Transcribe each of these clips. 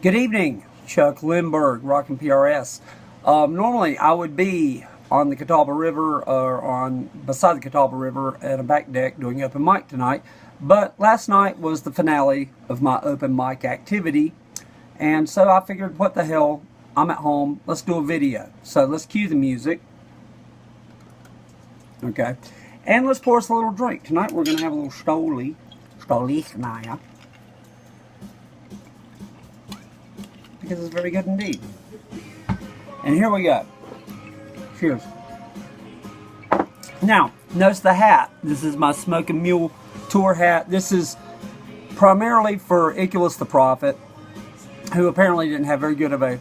Good evening, Chuck Lindbergh, Rockin' PRS. Normally I would be on the Catawba River or beside the Catawba River at a back deck doing open mic tonight, but last night was the finale of my open mic activity, and so I figured, what the hell, I'm at home, let's do a video. So let's cue the music. Okay, and let's pour us a little drink. Tonight we're going to have a little Stolichnaya. Because it's very good indeed. And here we go. Cheers. Now, notice the hat. This is my Smoking Mule tour hat. This is primarily for Iculus the Prophet, who apparently didn't have very good of a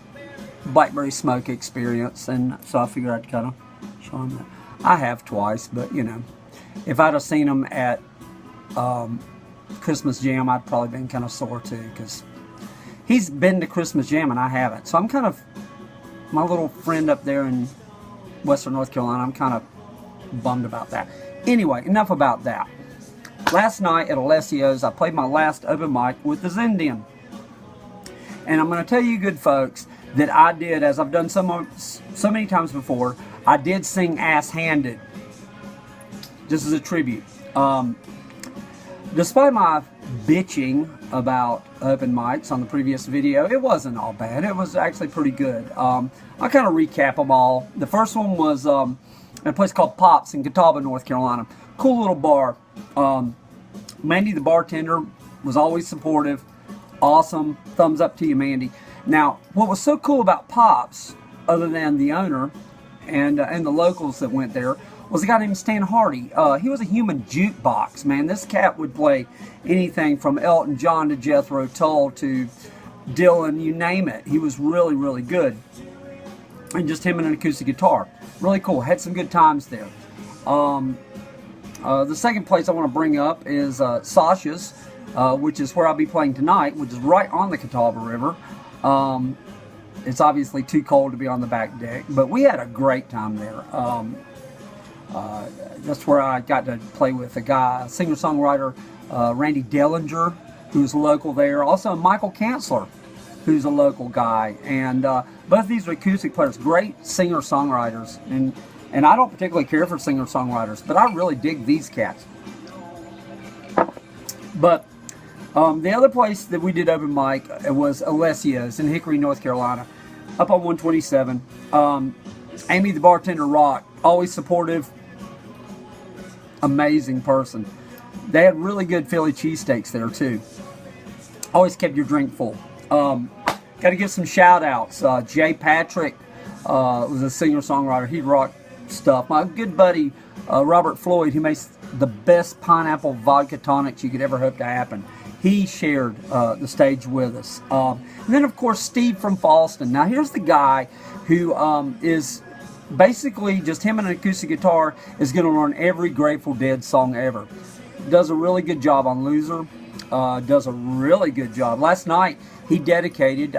blackberry smoke experience, and so I figured I'd kind of show him that. I have twice, but you know, if I'd have seen him at Christmas Jam, I'd probably been kind of sore too, because he's been to Christmas Jam and I haven't. So I'm kind of, my little friend up there in Western North Carolina, I'm kind of bummed about that. Anyway, enough about that. Last night at Alessio's, I played my last open mic with the Zen Den. And I'm going to tell you good folks that I did, as I've done so many times before, I did sing Ass-Handed. Just as a tribute. Despite my bitching about open mics on the previous video, it wasn't all bad. It was actually pretty good. I'll kind of recap them all. The first one was at a place called Pops in Catawba, North Carolina. Cool little bar. Mandy, the bartender, was always supportive. Awesome. Thumbs up to you, Mandy. Now, what was so cool about Pops, other than the owner and the locals that went there, was a guy named Stan Hardy. He was a human jukebox, man. This cat would play anything from Elton John to Jethro Tull to Dylan, you name it. He was really, really good. And just him and an acoustic guitar. Really cool. Had some good times there. The second place I want to bring up is Sasha's, which is where I'll be playing tonight, which is right on the Catawba River. It's obviously too cold to be on the back deck, but we had a great time there. That's where I got to play with a guy, singer-songwriter, Randy Dellinger, who's local there. Also Michael Kanzler, who's a local guy. And both of these are acoustic players, great singer-songwriters. And I don't particularly care for singer-songwriters, but I really dig these cats. But the other place that we did open mic was Alessio's in Hickory, North Carolina, up on 127. Amy, the bartender, rocked. Always supportive. Amazing person. They had really good Philly cheesesteaks there too. Always kept your drink full. Got to give some shout outs. Jay Patrick was a singer-songwriter. He rocked stuff. My good buddy Robert Floyd, who makes the best pineapple vodka tonics you could ever hope to happen, he shared the stage with us. And then of course Steve from Falston. Now here's the guy who is basically just him and an acoustic guitar is going to learn every Grateful Dead song ever. Does a really good job on Loser. Does a really good job. Last night he dedicated.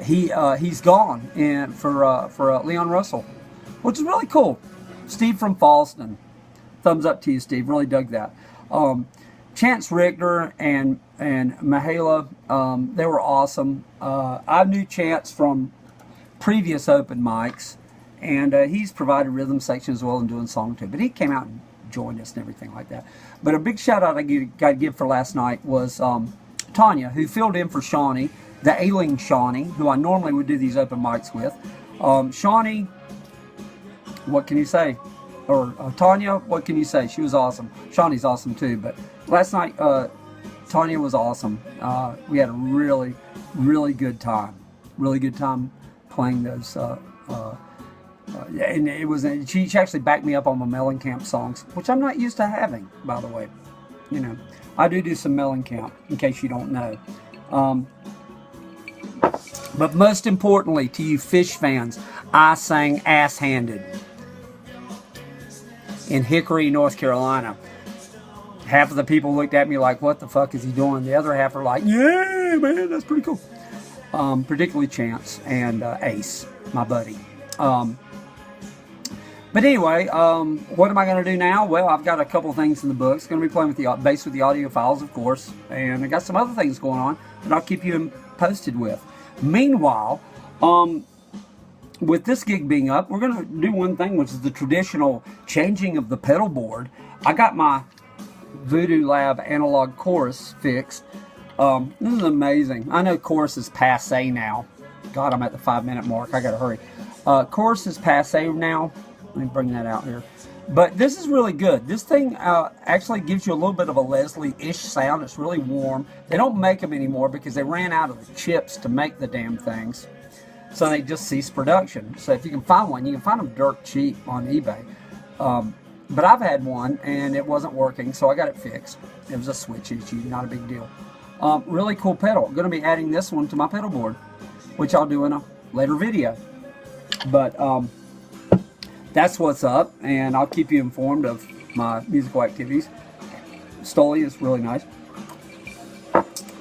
He's gone for Leon Russell, which is really cool. Steve from Falston. Thumbs up to you, Steve. Really dug that. Chance Richter and Mahala, they were awesome. I knew Chance from previous open mics. And he's provided rhythm section as well and doing song too. But he came out and joined us and everything like that. But a big shout out I got to give for last night was Tanya, who filled in for Shawnee, the ailing Shawnee, who I normally would do these open mics with. Shawnee, what can you say? Or Tanya, what can you say? She was awesome. Shawnee's awesome too. But last night, Tanya was awesome. We had a really, really good time. Really good time playing those. And it was she actually backed me up on my Mellencamp songs, which I'm not used to having, by the way. You know, I do some Mellencamp, in case you don't know. But most importantly, to you Phish fans, I sang Ass-Handed in Hickory, North Carolina. Half of the people looked at me like, what the fuck is he doing? The other half are like, yeah, man, that's pretty cool. Particularly Chance and Ace, my buddy. But anyway, what am I going to do now? Well, I've got a couple things in the books. Going to be playing with the bass with the audio files, of course. And I got some other things going on. And I'll keep you posted with. Meanwhile, with this gig being up, we're going to do one thing, which is the traditional changing of the pedal board. I got my Voodoo Lab analog chorus fixed. This is amazing. I know chorus is passe now. God, I'm at the 5-minute mark. I got to hurry. Chorus is passe now. Let me bring that out here. But this is really good. This thing actually gives you a little bit of a Leslie-ish sound. It's really warm. They don't make them anymore because they ran out of the chips to make the damn things. So they just ceased production. So if you can find one, you can find them dirt cheap on eBay. But I've had one and it wasn't working, so I got it fixed. It was a switch issue, not a big deal. Really cool pedal. I'm going to be adding this one to my pedal board, which I'll do in a later video. But that's what's up, and I'll keep you informed of my musical activities. Stoli is really nice.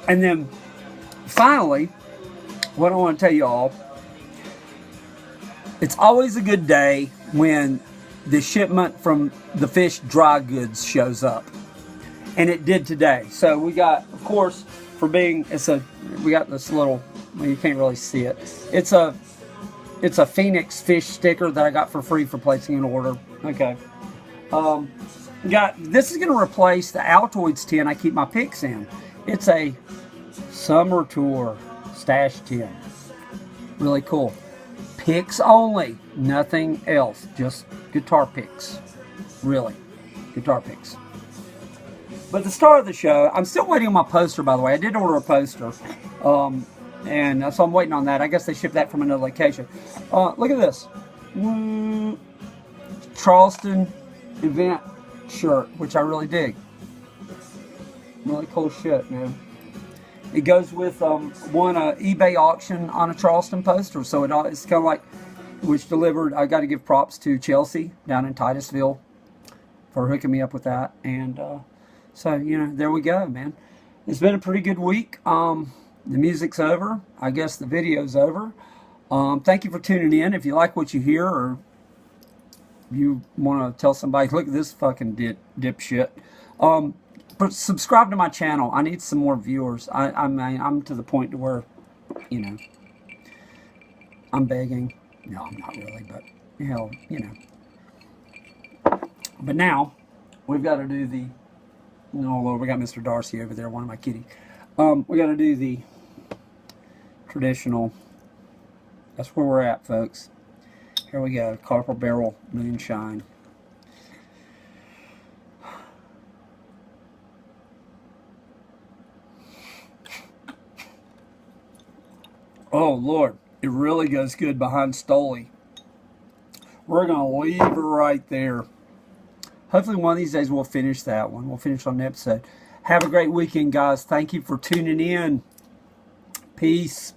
And then finally, what I want to tell you all, it's always a good day when the shipment from the Phish Dry Goods shows up. And it did today. So we got, of course, we got this little, well, you can't really see it. It's a Phoenix Phish sticker that I got for free for placing an order. Okay. This is going to replace the Altoids tin I keep my picks in. It's a Summer Tour stash tin. Really cool. Picks only, nothing else. Just guitar picks. Really, guitar picks. But the star of the show, I'm still waiting on my poster, by the way. I did order a poster. And so I'm waiting on that. I guess they shipped that from another location. Look at this. Charleston event shirt, which I really dig. Really cool shit, man. It goes with one eBay auction on a Charleston poster. So it's kind of like, which delivered, I got to give props to Chelsea down in Titusville for hooking me up with that. And so, you know, there we go, man. It's been a pretty good week. The music's over. I guess the video's over. Thank you for tuning in. If you like what you hear, or you want to tell somebody, look at this fucking dipshit. But subscribe to my channel. I need some more viewers. I'm to the point to where, you know, I'm begging. No, I'm not really, but hell, you know. But now we've got to do the. No, Lord, we got Mr. Darcy over there, one of my kitties. We got to do the traditional. That's where we're at, folks. Here we go. Copper Barrel Moonshine. Oh, Lord. It really goes good behind Stoli. We're going to leave her right there. Hopefully one of these days we'll finish that one. We'll finish on the episode. Have a great weekend, guys. Thank you for tuning in. Peace.